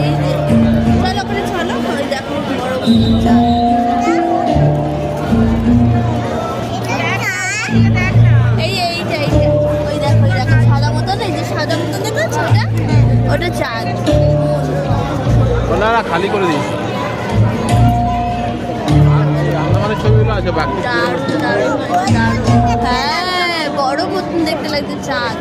এই যে চলো করে চলো ওই দেখো বড় চাঁদ। এইটা ওই দেখো সাদা মতন এই যে সাদা মতন দেখো ওটা চাঁদ। ওনারা খালি করে দিয়েছে আন্দামানের ছবিগুলো আছে বাকি। হ্যাঁ বড় মতন দেখতে লাগছে চাঁদ।